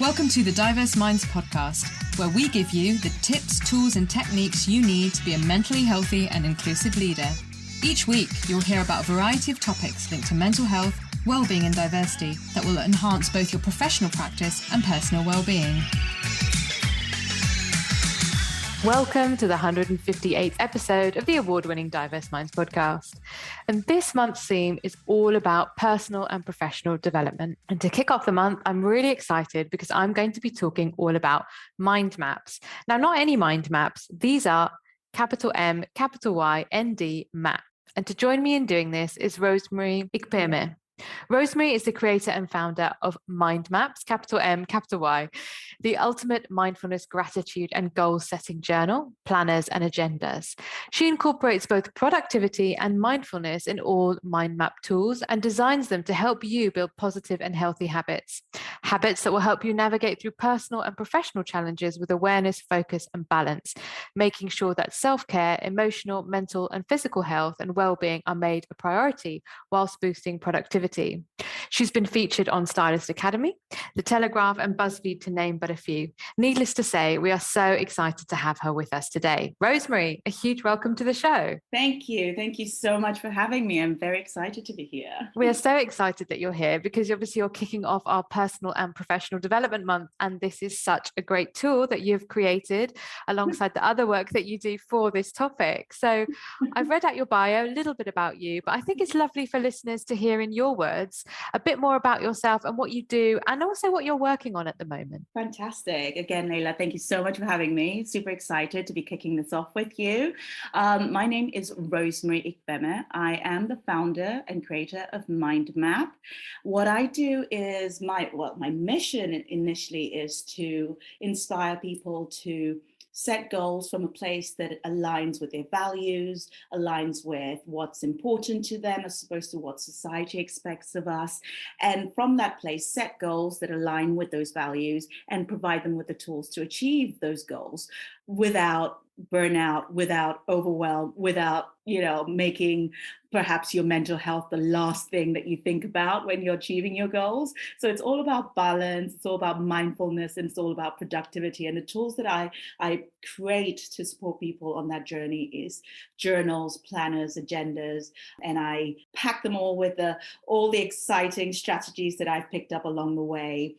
Welcome to the Diverse Minds podcast, where we give you the tips, tools, and techniques you need to be a mentally healthy and inclusive leader. Each week, you'll hear about a variety of topics linked to mental health, wellbeing, and diversity that will enhance both your professional practice and personal wellbeing. Welcome to the 158th episode of the award-winning Diverse Minds podcast. And this month's theme is all about personal and professional development. And to kick off the month, I'm really excited because I'm going to be talking all about mind maps. Now, not any mind maps. These are capital M, capital Y, ND map. And to join me in doing this is Rosemary Ikpeme. Rosmary is the creator and founder of MYnd Maps, capital M, capital Y, the ultimate mindfulness, gratitude, and goal-setting journal, planners, and agendas. She incorporates both productivity and mindfulness in all MYnd Map tools and designs them to help you build positive and healthy habits. Habits that will help you navigate through personal and professional challenges with awareness, focus, and balance, making sure that self-care, emotional, mental, and physical health and well-being are made a priority whilst boosting productivity. She's been featured on Stylist Academy, the Telegraph and Buzz Feed, to name but a few. Needless to say, we are so excited to have her with us today. Rosemary, a huge welcome to the show. Thank you. Thank you so much for having me. I'm very excited to be here. We are so excited that you're here because obviously you're kicking off our personal and professional development month. And this is such a great tool that you've created alongside the other work that you do for this topic. So I've read out your bio, a little bit about you, but I think it's lovely for listeners to hear in your words a bit more about yourself and what you do and also what you're working on at the moment. Fantastic. Again, Leila, thank you so much for having me. Super excited to be kicking this off with you. My name is Rosemary Ikpeme. I am the founder and creator of MYnd Map. What I do is my mission initially is to inspire people to set goals from a place that aligns with their values, aligns with what's important to them as opposed to what society expects of us. And from that place, set goals that align with those values and provide them with the tools to achieve those goals without burnout, without overwhelm, without, making perhaps your mental health the last thing that you think about when you're achieving your goals. So it's all about balance, it's all about mindfulness, and it's all about productivity. And the tools that I create to support people on that journey is journals, planners, agendas, and I pack them all with all the exciting strategies that I've picked up along the way,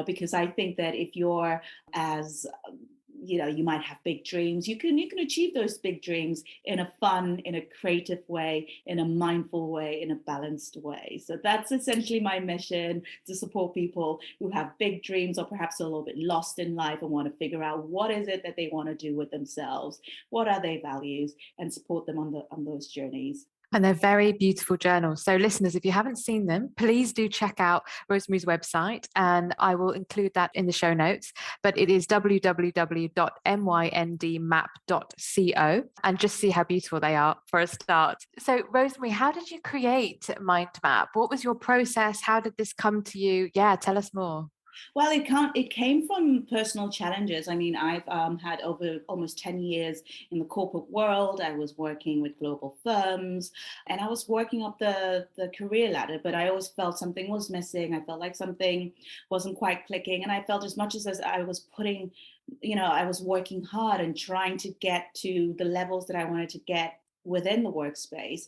because I think that if you're as you might have big dreams. You can achieve those big dreams in a fun, in a creative way, in a mindful way, in a balanced way. So that's essentially my mission, to support people who have big dreams or perhaps a little bit lost in life and want to figure out what is it that they want to do with themselves, what are their values, and support them on those journeys. And they're very beautiful journals. So listeners, if you haven't seen them, please do check out Rosemary's website, and I will include that in the show notes. But it is www.myndmap.co, and just see how beautiful they are for a start. So Rosemary, how did you create MYnd Map? What was your process? How did this come to you? Yeah, tell us more. Well, it came from personal challenges. I mean, I've had over almost 10 years in the corporate world. I was working with global firms and I was working up the career ladder, but I always felt something was missing. I felt like something wasn't quite clicking. And I felt as much as I was putting, I was working hard and trying to get to the levels that I wanted to get within the workspace,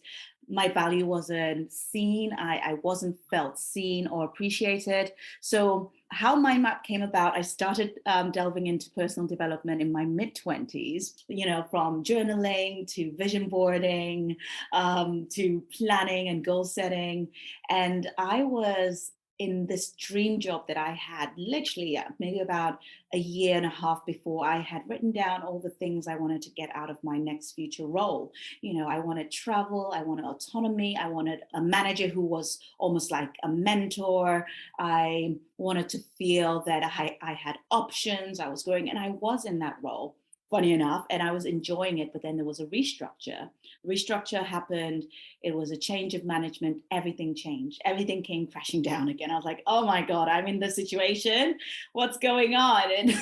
my value wasn't seen. I wasn't felt seen or appreciated. So how MYnd Map came about, I started delving into personal development in my mid-20s, from journaling to vision boarding, to planning and goal setting. And I was in this dream job that I had literally maybe about a year and a half before. I had written down all the things I wanted to get out of my next future role. I wanted travel, I wanted autonomy, I wanted a manager who was almost like a mentor. I wanted to feel that I had options, I was growing, and I was in that role. funny enough, and I was enjoying it, but then there was a restructure. Restructure happened. It was a change of management. Everything changed. Everything came crashing down again. I was like, oh my God, I'm in this situation. What's going on? And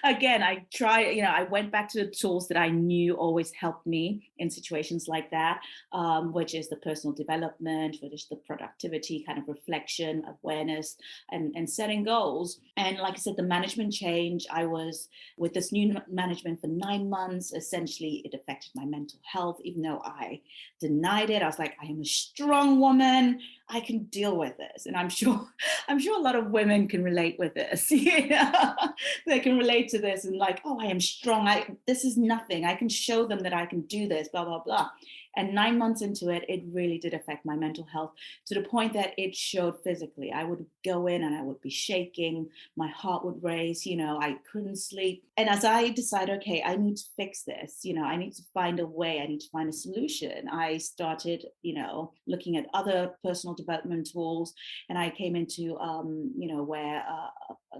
again, I went back to the tools that I knew always helped me in situations like that, which is the personal development, which is the productivity, kind of reflection, awareness, and setting goals. And like I said, the management change, I was with this new management for 9 months. Essentially, it affected my mental health, even though I denied it. I was like, I am a strong woman. I can deal with this. And I'm sure a lot of women can relate with this. They can relate to this and like, oh, I am strong. This is nothing. I can show them that I can do this, blah, blah, blah. And 9 months into it, it really did affect my mental health to the point that it showed physically. I would go in and I would be shaking. My heart would race. I couldn't sleep. And as I decided, okay, I need to fix this. I need to find a way. I need to find a solution. I started, looking at other personal development tools. And I came into, where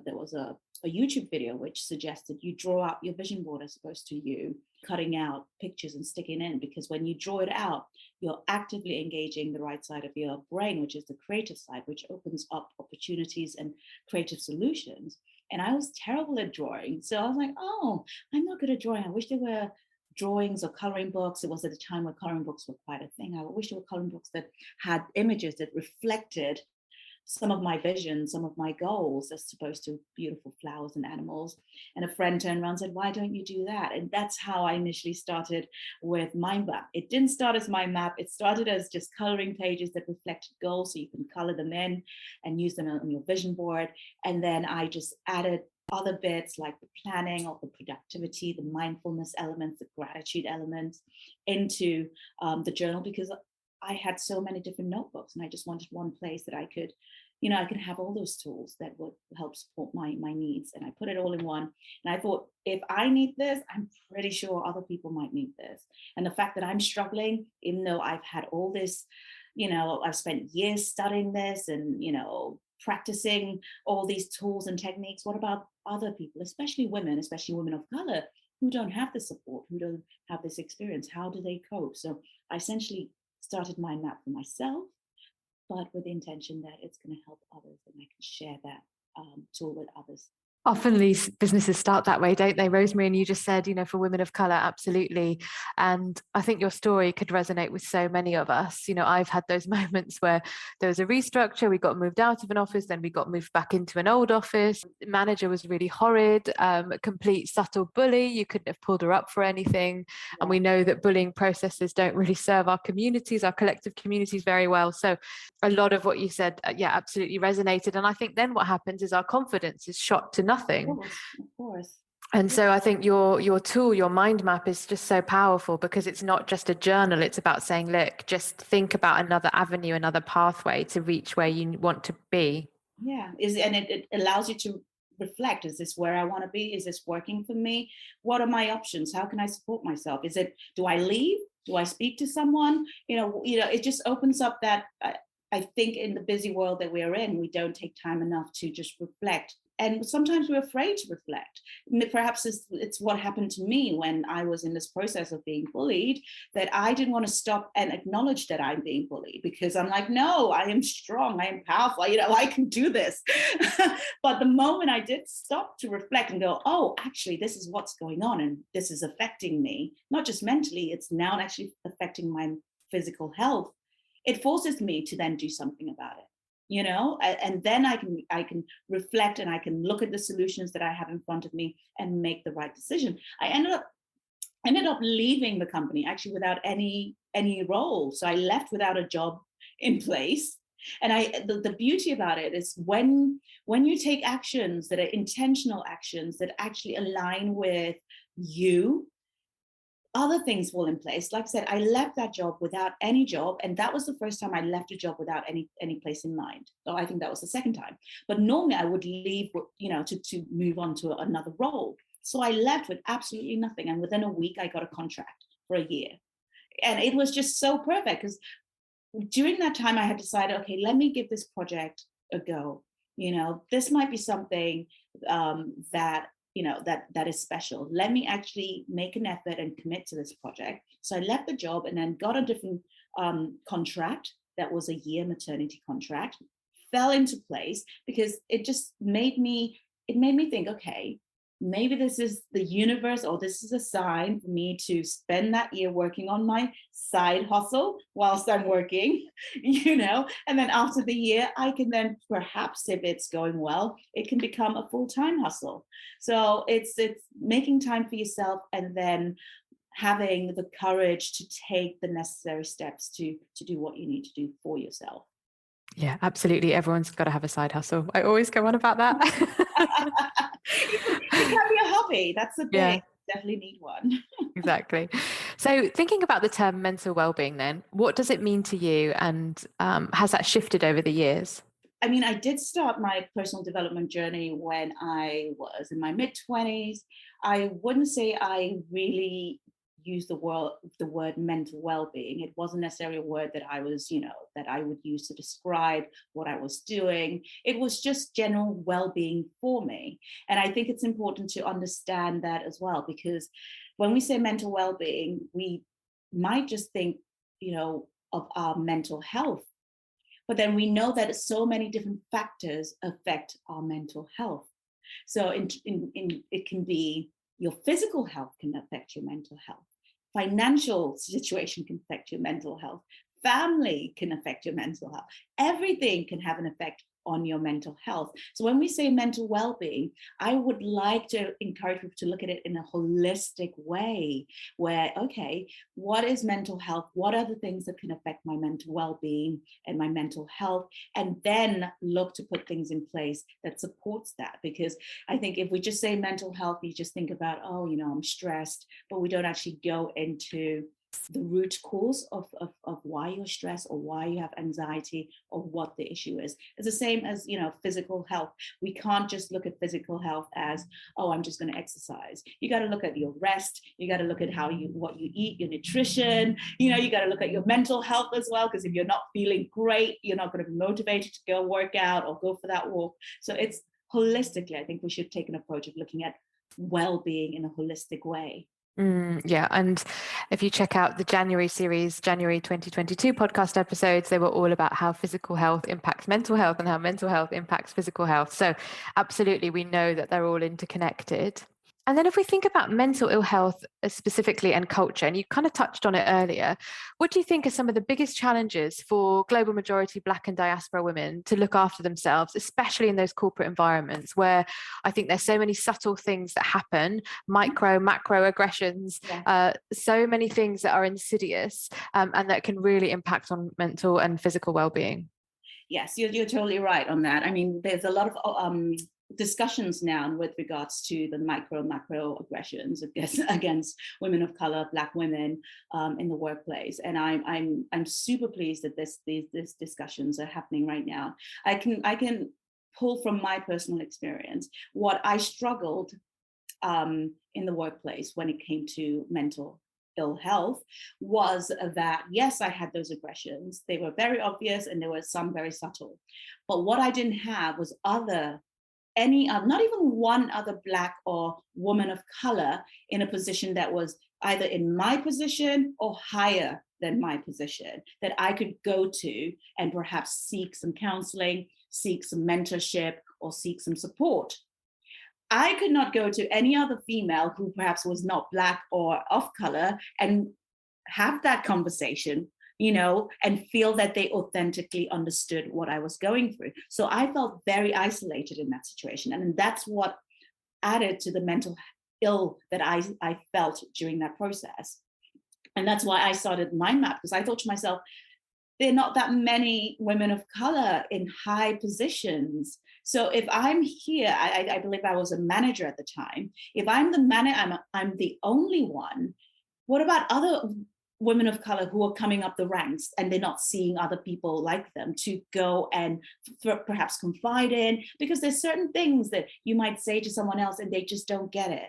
there was a YouTube video which suggested you draw out your vision board as opposed to you cutting out pictures and sticking in, because when you draw it out, you're actively engaging the right side of your brain, which is the creative side, which opens up opportunities and creative solutions. And I was terrible at drawing. So I was like, oh, I'm not good at drawing. I wish there were drawings or coloring books. It was at a time where coloring books were quite a thing. I wish there were coloring books that had images that reflected some of my vision, some of my goals, as opposed to beautiful flowers and animals. And a friend turned around and said, why don't you do that? And that's how I initially started with MYnd Map. It didn't start as MYnd Map. It started as just coloring pages that reflected goals, so you can color them in and use them on your vision board. And then I just added other bits like the planning of the productivity, the mindfulness elements, the gratitude elements into the journal, because I had so many different notebooks and I just wanted one place that I could have all those tools that would help support my needs. And I put it all in one. And I thought, if I need this, I'm pretty sure other people might need this. And the fact that I'm struggling, even though I've had all this, I've spent years studying this and, practicing all these tools and techniques. What about other people, especially women of color, who don't have the support, who don't have this experience? How do they cope? So I essentially started MYnd Map for myself, but with the intention that it's going to help others and I can share that tool with others. Often these businesses start that way, don't they, Rosemary? And you just said, for women of colour, absolutely. And I think your story could resonate with so many of us. I've had those moments where there was a restructure, we got moved out of an office, then we got moved back into an old office. The manager was really horrid, a complete subtle bully. You couldn't have pulled her up for anything. Yeah. And we know that bullying processes don't really serve our communities, our collective communities very well. So a lot of what you said, absolutely resonated. And I think then what happens is our confidence is shot to nothing. Of course. And so I think your tool, your MYnd Map, is just so powerful because it's not just a journal. It's about saying, look, just think about another avenue, another pathway to reach where you want to be. Yeah, and it allows you to reflect. Is this where I want to be? Is this working for me? What are my options? How can I support myself? Do I leave? Do I speak to someone? It just opens up that. I think in the busy world that we are in, we don't take time enough to just reflect. And sometimes we're afraid to reflect. Perhaps it's what happened to me when I was in this process of being bullied, that I didn't want to stop and acknowledge that I'm being bullied, because I'm like, no, I am strong, I am powerful, I can do this. But the moment I did stop to reflect and go, oh, actually, this is what's going on and this is affecting me, not just mentally, it's now actually affecting my physical health. It forces me to then do something about it. And then I can reflect and I can look at the solutions that I have in front of me and make the right decision. I ended up leaving the company actually without any role. So I left without a job in place. And the beauty about it is when you take actions that are intentional actions that actually align with you, other things fall in place. Like I said, I left that job without any job. And that was the first time I left a job without any place in mind. So I think that was the second time. But normally I would leave, to move on to another role. So I left with absolutely nothing. And within a week, I got a contract for a year. And it was just so perfect because during that time, I had decided, okay, let me give this project a go. This might be something that that is special. Let me actually make an effort and commit to this project. So I left the job and then got a different contract that was a year maternity contract, fell into place because it just made me think, okay, maybe this is the universe, or this is a sign for me to spend that year working on my side hustle whilst I'm working, and then after the year, I can then perhaps, if it's going well, it can become a full-time hustle. So it's making time for yourself and then having the courage to take the necessary steps to do what you need to do for yourself. Yeah, absolutely. Everyone's got to have a side hustle. I always go on about that. It can be a hobby. That's the thing. Yeah. Definitely need one. Exactly. So thinking about the term mental well-being then, what does it mean to you, and has that shifted over the years? I mean, I did start my personal development journey when I was in my mid-20s. I wouldn't say I really use the word mental well-being. It wasn't necessarily a word that I was, that I would use to describe what I was doing. It was just general well-being for me. And I think it's important to understand that as well, because when we say mental well-being, we might just think, of our mental health. But then we know that so many different factors affect our mental health. So it can be your physical health can affect your mental health. Financial situation can affect your mental health. Family can affect your mental health. Everything can have an effect on your mental health. So when we say mental well-being, I would like to encourage people to look at it in a holistic way where, okay, what is mental health? What are the things that can affect my mental well-being and my mental health? And then look to put things in place that supports that. Because I think if we just say mental health, we just think about, I'm stressed, but we don't actually go into the root cause of why you're stressed or why you have anxiety or what the issue is. It's the same as, physical health. We can't just look at physical health as, I'm just going to exercise. You got to look at your rest. You got to look at what you eat, your nutrition. You got to look at your mental health as well, because if you're not feeling great, you're not going to be motivated to go work out or go for that walk. So it's holistically, I think we should take an approach of looking at well-being in a holistic way. Yeah. And if you check out the January series, January 2022 podcast episodes, they were all about how physical health impacts mental health and how mental health impacts physical health. So absolutely, we know that they're all interconnected. And then if we think about mental ill health specifically and culture, and you kind of touched on it earlier, what do you think are some of the biggest challenges for global majority Black and diaspora women to look after themselves, especially in those corporate environments where I think there's so many subtle things that happen, micro, macro aggressions, so many things that are insidious and that can really impact on mental and physical well-being? Yes, you're totally right on that. I mean, there's a lot of discussions now with regards to the macro aggressions against women of color, Black women in the workplace, and I'm super pleased that these discussions are happening right now. I can pull from my personal experience what I struggled in the workplace when it came to mental ill health was that, yes, I had those aggressions. They were very obvious and there were some very subtle. But what I didn't have was not even one other Black or woman of color in a position that was either in my position or higher than my position that I could go to and perhaps seek some counseling, seek some mentorship, or seek some support. I could not go to any other female who perhaps was not Black or of color and have that conversation, and feel that they authentically understood what I was going through. So I felt very isolated in that situation. And that's what added to the mental ill that I felt during that process. And that's why I started MYnd Map, because I thought to myself, there are not that many women of color in high positions. So if I'm here, I believe I was a manager at the time. If I'm the manager, I'm the only one. What about other women of color who are coming up the ranks and they're not seeing other people like them to go and perhaps confide in? Because there's certain things that you might say to someone else and they just don't get it.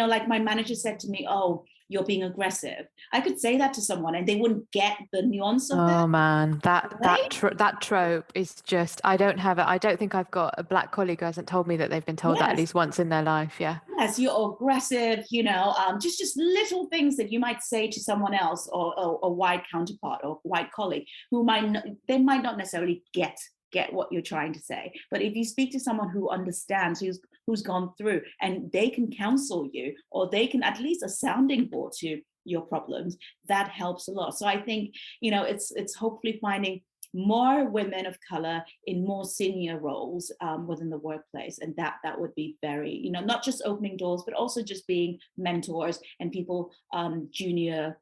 Like my manager said to me, you're being aggressive. I could say that to someone and they wouldn't get the nuance of that. Oh man, Right? that trope is just, I don't think I've got a black colleague who hasn't told me that they've been told that at Yes. least once in their life. Yeah. Yes, you're aggressive, just little things that you might say to someone else or a white counterpart or white colleague who they might not necessarily get what you're trying to say. But if you speak to someone who understands, who's gone through, and they can counsel you, or they can at least a sounding board to your problems, that helps a lot. So I think, it's hopefully finding more women of color in more senior roles within the workplace. And that would be very, not just opening doors, but also just being mentors and people, junior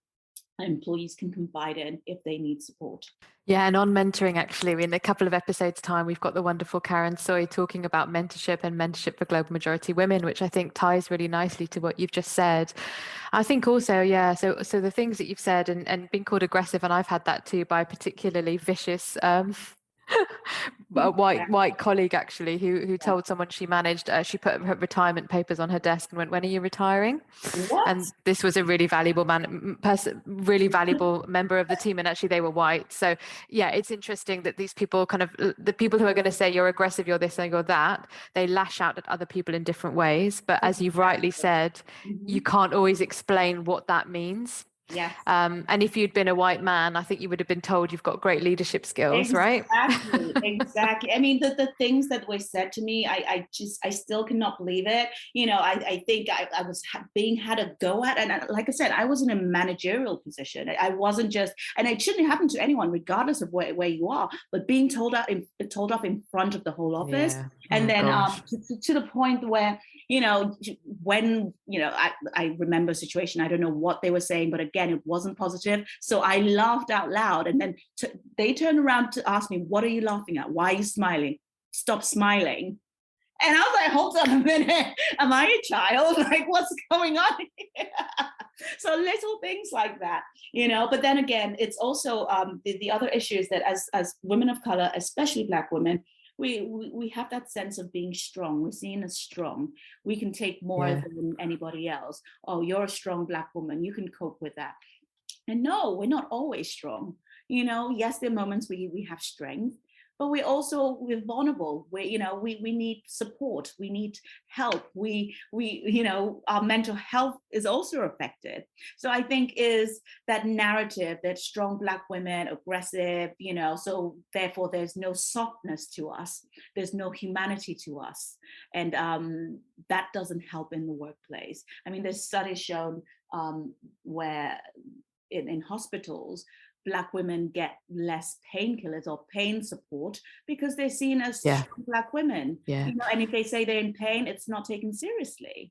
employees can confide in if they need support. Yeah, and on mentoring, actually, in a couple of episodes' time, we've got the wonderful Karen Soy talking about mentorship and mentorship for global majority women, which I think ties really nicely to what you've just said. I think also, yeah, so the things that you've said and being called aggressive, and I've had that too by a particularly vicious a white colleague actually who told someone she managed, she put her retirement papers on her desk and went, "When are you retiring?" What? And this was a really valuable really valuable member of the team, and actually they were white. So yeah, it's interesting that these people the people who are going to say you're aggressive, you're this and you're that, they lash out at other people in different ways. But as you've rightly said, you can't always explain what that means. Yes. And if you'd been a white man, I think you would have been told you've got great leadership skills, right? Exactly. I mean, the things that were said to me, I still cannot believe it. I think I was being had a go at. And like I said, I was in a managerial position. I wasn't just, and it shouldn't happen to anyone, regardless of where you are, but being told off in front of the whole office. Yeah. And then to the point where, when, I remember a situation, I don't know what they were saying, but again, it wasn't positive. So I laughed out loud. And then they turned around to ask me, "What are you laughing at? Why are you smiling? Stop smiling." And I was like, "Hold on a minute. Am I a child? Like, what's going on here?" So little things like that, but then again, it's also the other issue is that as women of color, especially Black women, we have that sense of being strong. We're seen as strong. We can take more than anybody else. Oh, you're a strong Black woman. You can cope with that. And no, we're not always strong. Yes, there are moments we have strength, but we're vulnerable. We need support. We need help. Our mental health is also affected. So I think is that narrative that strong Black women, aggressive, so therefore there's no softness to us. There's no humanity to us. And that doesn't help in the workplace. I mean, there's studies shown where in hospitals, Black women get less painkillers or pain support because they're seen as Black women. Yeah. And if they say they're in pain, it's not taken seriously.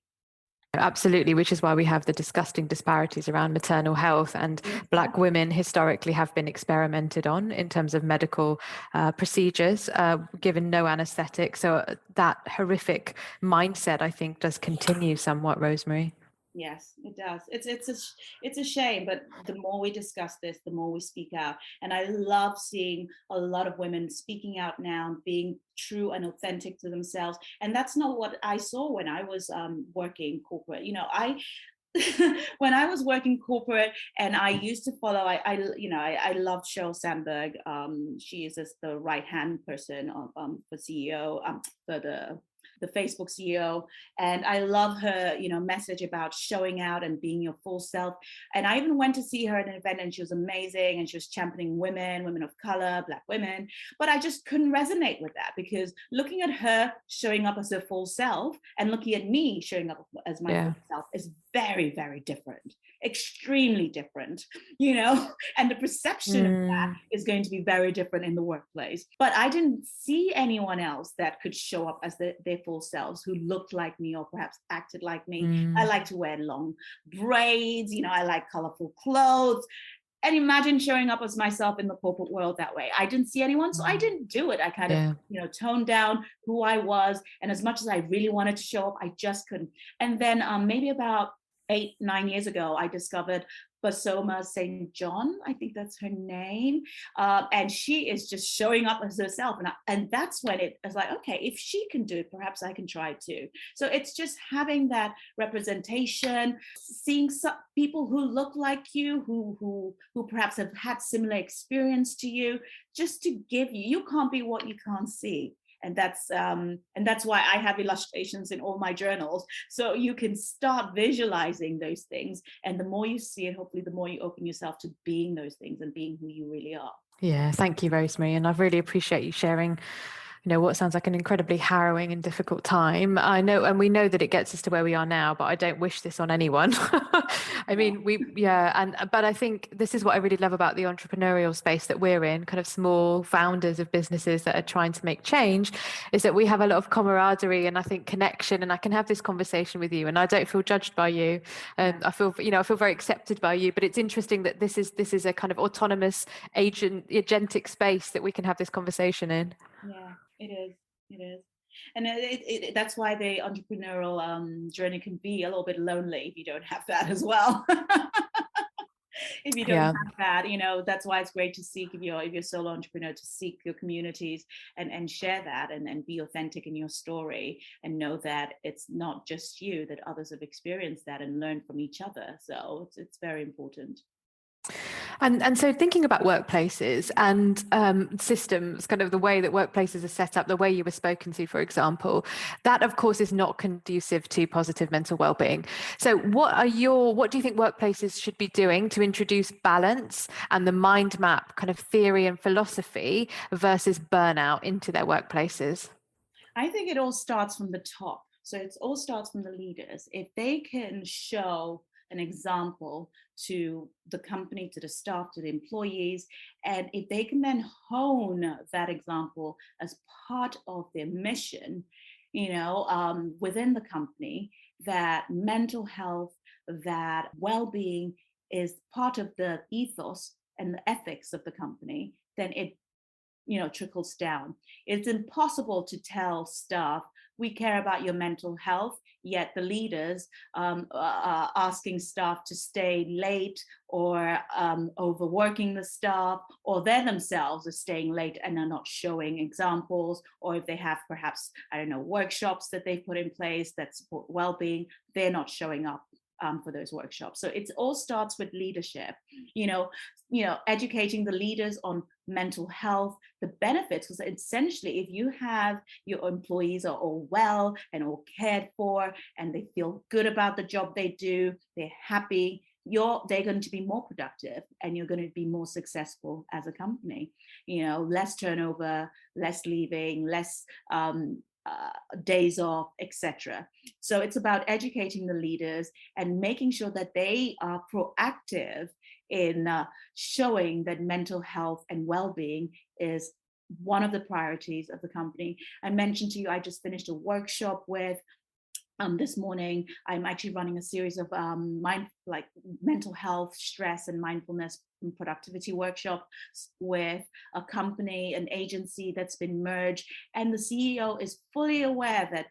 Absolutely, which is why we have the disgusting disparities around maternal health, and Black women historically have been experimented on in terms of medical procedures, given no anesthetic. So that horrific mindset, I think, does continue somewhat, Rosemary. Yes, it does. It's a shame, but the more we discuss this, the more we speak out. And I love seeing a lot of women speaking out now, being true and authentic to themselves. And that's not what I saw when I was working corporate. When I was working corporate, and I used to follow, I loved Sheryl Sandberg. She is the right-hand person for CEO for the Facebook CEO. And I love her, message about showing out and being your full self. And I even went to see her at an event, and she was amazing. And she was championing women of color, Black women. But I just couldn't resonate with that, because looking at her showing up as her full self and looking at me showing up as my full self is very, very different, extremely different, and the perception of that is going to be very different in the workplace. But I didn't see anyone else that could show up as their full selves, who looked like me or perhaps acted like me. I like to wear long braids, I like colorful clothes. And imagine showing up as myself in the corporate world that way. I didn't see anyone, so I didn't do it. I kind of, toned down who I was. And as much as I really wanted to show up, I just couldn't. And then maybe about 8-9 years ago, I discovered Basoma St. John, I think that's her name. And she is just showing up as herself. And that's when it was like, okay, if she can do it, perhaps I can try too. So it's just having that representation, seeing some people who look like you, who perhaps have had similar experience to you, just to give you can't be what you can't see. And that's why I have illustrations in all my journals. So you can start visualizing those things. And the more you see it, hopefully the more you open yourself to being those things and being who you really are. Yeah, thank you, Rosemary. And I really appreciate you sharing, what sounds like an incredibly harrowing and difficult time. I know, and we know that it gets us to where we are now, but I don't wish this on anyone. I mean, but I think this is what I really love about the entrepreneurial space that we're in, kind of small founders of businesses that are trying to make change, is that we have a lot of camaraderie and I think connection, and I can have this conversation with you and I don't feel judged by you. And I feel very accepted by you, but it's interesting that this is a kind of autonomous agentic space that we can have this conversation in. Yeah, it is. And that's why the entrepreneurial journey can be a little bit lonely if you don't have that as well. If you don't have that, that's why it's great to seek, if you're a solo entrepreneur, to seek your communities and share that and be authentic in your story and know that it's not just you, that others have experienced that and learned from each other. So it's very important. And so thinking about workplaces and systems, kind of the way that workplaces are set up, the way you were spoken to, for example, that of course is not conducive to positive mental well-being. So what do you think workplaces should be doing to introduce balance and the MYnd Map kind of theory and philosophy versus burnout into their workplaces? I think it all starts from the top. So it all starts from the leaders. If they can show an example to the company, to the staff, to the employees, and if they can then hone that example as part of their mission, within the company, that mental health, that well-being is part of the ethos and the ethics of the company, then it trickles down. It's impossible to tell staff, we care about your mental health, yet the leaders are asking staff to stay late or overworking the staff, or they themselves are staying late and are not showing examples, or if they have perhaps, workshops that they've put in place that support well-being, they're not showing up for those workshops. So it all starts with leadership, educating the leaders on mental health, the benefits, because essentially if you have your employees are all well and all cared for and they feel good about the job they do, they're happy, they're going to be more productive and you're going to be more successful as a company. Less turnover, less leaving, less days off, etc. So it's about educating the leaders and making sure that they are proactive in showing that mental health and well-being is one of the priorities of the company. I mentioned to you, I just finished a workshop with this morning. I'm actually running a series of mental health, stress, and mindfulness and productivity workshops with a company, an agency that's been merged. And the CEO is fully aware that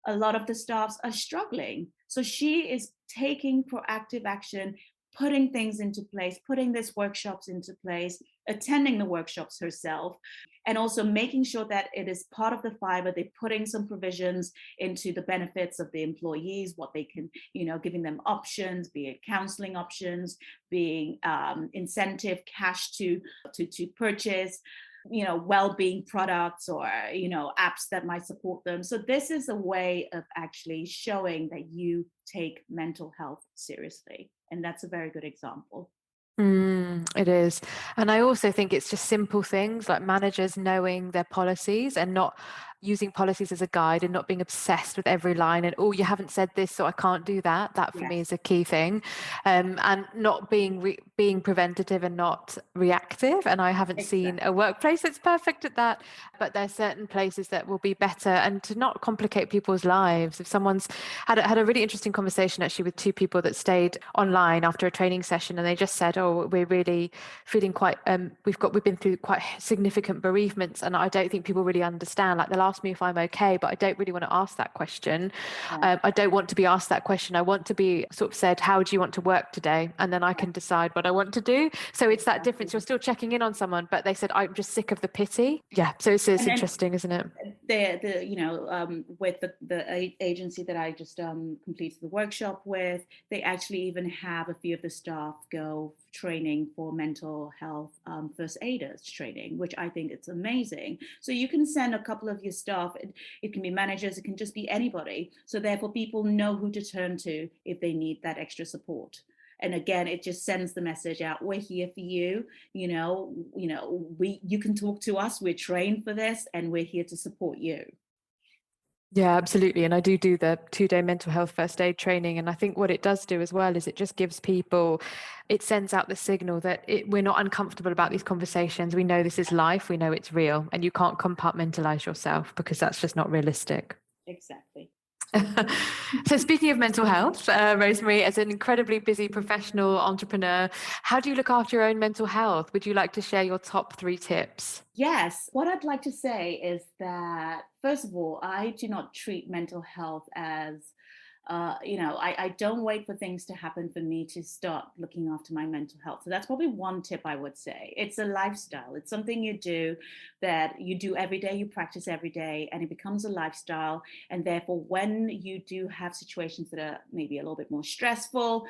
a lot of the staffs are struggling. So she is taking proactive action, putting things into place, putting these workshops into place, attending the workshops herself, and also making sure that it is part of the fiber. They're putting some provisions into the benefits of the employees, what they can, giving them options, be it counseling options, being incentive cash to purchase, well-being products or, apps that might support them. So this is a way of actually showing that you take mental health seriously. And that's a very good example. It is. And I also think it's just simple things like managers knowing their policies and not using policies as a guide and not being obsessed with every line and, oh, you haven't said this, so I can't do that. That for me is a key thing. And not being preventative and not reactive. And I haven't seen a workplace that's perfect at that, but there's certain places that will be better, and to not complicate people's lives. If someone's had a really interesting conversation actually with two people that stayed online after a training session, and they just said, oh, we're really feeling quite, we've been through quite significant bereavements, and I don't think people really understand, like the last ask me if I'm okay, but I don't really want to ask that question. Yeah. I don't want to be asked that question. I want to be sort of said, how do you want to work today? And then I can decide what I want to do. So it's that difference. You're still checking in on someone, but they said, I'm just sick of the pity. Yeah. So it's interesting, isn't it? With the agency that I just completed the workshop with, they actually even have a few of the staff go training for mental health first aiders training, which I think it's amazing. So you can send a couple of your staff. It can be managers, it can just be anybody. So therefore people know who to turn to if they need that extra support. And again, it just sends the message out, we're here for you. You can talk to us, we're trained for this, and we're here to support you. Yeah, absolutely. And I do the 2-day mental health first aid training. And I think what it does do as well is it just gives people, it sends out the signal that we're not uncomfortable about these conversations. We know this is life. We know it's real, and you can't compartmentalize yourself because that's just not realistic. Exactly. So speaking of mental health, Rosemary, as an incredibly busy professional entrepreneur, how do you look after your own mental health? Would you like to share your top 3 tips? Yes. What I'd like to say is that, first of all, I do not treat mental health as I don't wait for things to happen for me to start looking after my mental health. So that's probably one tip I would say. It's a lifestyle. It's something you do that you do every day, you practice every day, and it becomes a lifestyle. And therefore, when you do have situations that are maybe a little bit more stressful,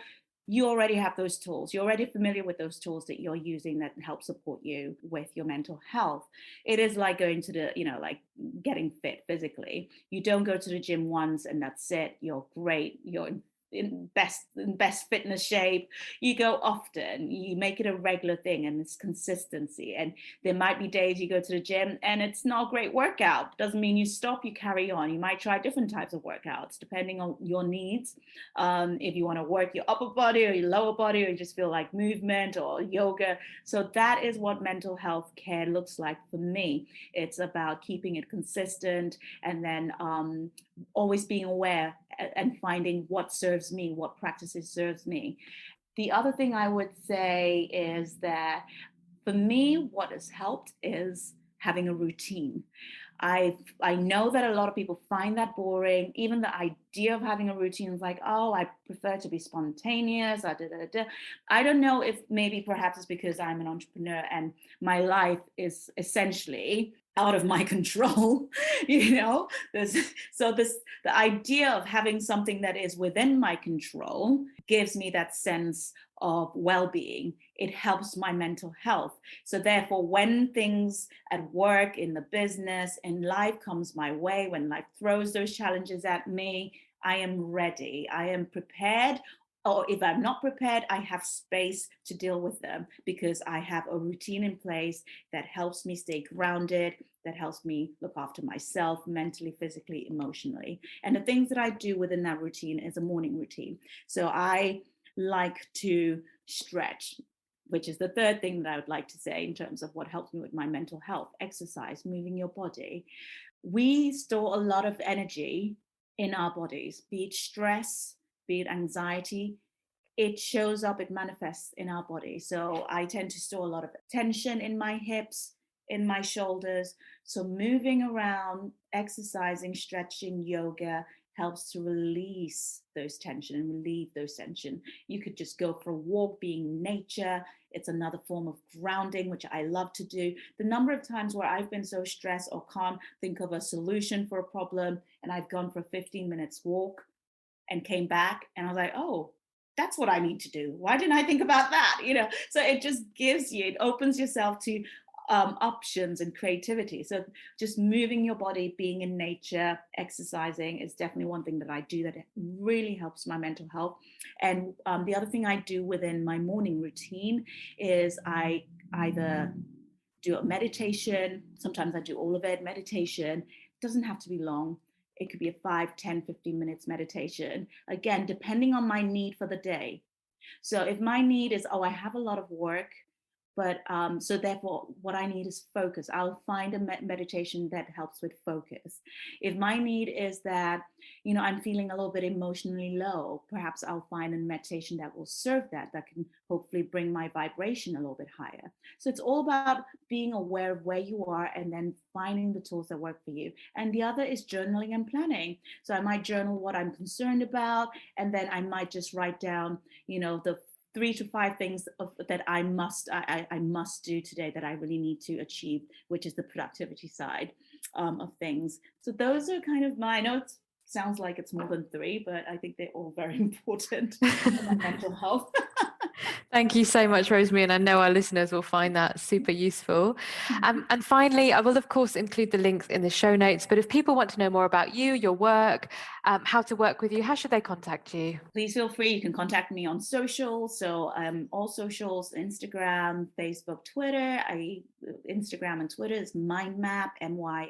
you already have those tools. You're already familiar with those tools that you're using that help support you with your mental health. It is like going to like getting fit physically. You don't go to the gym once and that's it. You're great. You're in best fitness shape. You go often, you make it a regular thing, and it's consistency. And there might be days you go to the gym and it's not a great workout. Doesn't mean you stop, you carry on. You might try different types of workouts depending on your needs. If you want to work your upper body or your lower body, or you just feel like movement or yoga. So that is what mental health care looks like for me. It's about keeping it consistent, and then always being aware and finding what serves me, what practices serves me. The other thing I would say is that for me, what has helped is having a routine. I know that a lot of people find that boring. Even the idea of having a routine is like, oh, I prefer to be spontaneous. I don't know if maybe perhaps it's because I'm an entrepreneur and my life is essentially out of my control, the idea of having something that is within my control gives me that sense of well-being. It helps my mental health. So therefore, when things at work, in the business, in life comes my way, when life throws those challenges at me, I am ready. I am prepared. Or if I'm not prepared, I have space to deal with them because I have a routine in place that helps me stay grounded, that helps me look after myself mentally, physically, emotionally. And the things that I do within that routine is a morning routine. So I like to stretch, which is the third thing that I would like to say in terms of what helps me with my mental health. Exercise, moving your body. We store a lot of energy in our bodies, be it stress, be it anxiety. It shows up, it manifests in our body. So I tend to store a lot of tension in my hips, in my shoulders. So moving around, exercising, stretching, yoga helps to release those tension and relieve those tension. You could just go for a walk, being in nature. It's another form of grounding, which I love to do. The number of times where I've been so stressed or can't think of a solution for a problem, and I've gone for a 15 minutes walk and came back and I was like, oh, that's what I need to do. Why didn't I think about that? So it just gives you, it opens yourself to options and creativity. So just moving your body, being in nature, exercising is definitely one thing that I do that really helps my mental health. And the other thing I do within my morning routine is I either do a meditation. Sometimes I do all of it. Meditation, it doesn't have to be long. It could be a 5, 10, 15 minutes meditation. Again, depending on my need for the day. So if my need is, I have a lot of work, But so therefore, what I need is focus. I'll find a meditation that helps with focus. If my need is that, I'm feeling a little bit emotionally low, perhaps I'll find a meditation that will serve that can hopefully bring my vibration a little bit higher. So it's all about being aware of where you are and then finding the tools that work for you. And the other is journaling and planning. So I might journal what I'm concerned about, and then I might just write down, the 3 to 5 things that I must do today that I really need to achieve, which is the productivity side of things. So those are kind of I know it sounds like it's more than 3, but I think they're all very important for my mental health. Thank you so much, Rosemary, and I know our listeners will find that super useful. And finally, I will, of course, include the links in the show notes, but if people want to know more about you, your work, how to work with you, how should they contact you? Please feel free. You can contact me on social. So all socials, Instagram, Facebook, Twitter. Instagram and Twitter is MYnd Map, MYnd Map.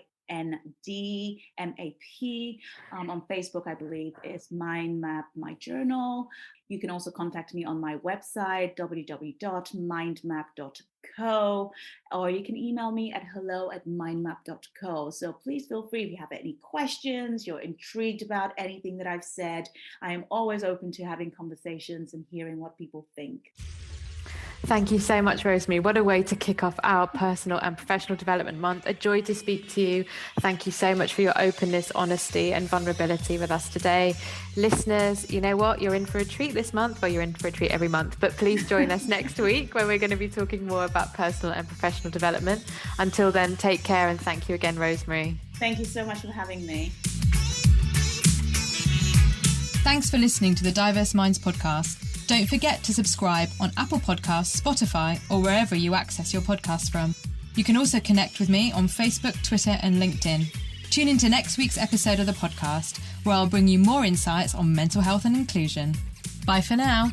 On Facebook, I believe, is MYnd Map, my journal. You can also contact me on my website, www.mindmap.co, or you can email me at hello@mindmap.co. So please feel free if you have any questions, you're intrigued about anything that I've said. I am always open to having conversations and hearing what people think. Thank you so much, Rosemary. What a way to kick off our personal and professional development month. A joy to speak to you. Thank you so much for your openness, honesty, and vulnerability with us today. Listeners, you know what? You're in for a treat this month. Well, you're in for a treat every month, but please join us next week when we're going to be talking more about personal and professional development. Until then, take care, and thank you again, Rosemary. Thank you so much for having me. Thanks for listening to the Diverse Minds podcast. Don't forget to subscribe on Apple Podcasts, Spotify, or wherever you access your podcasts from. You can also connect with me on Facebook, Twitter, and LinkedIn. Tune into next week's episode of the podcast, where I'll bring you more insights on mental health and inclusion. Bye for now.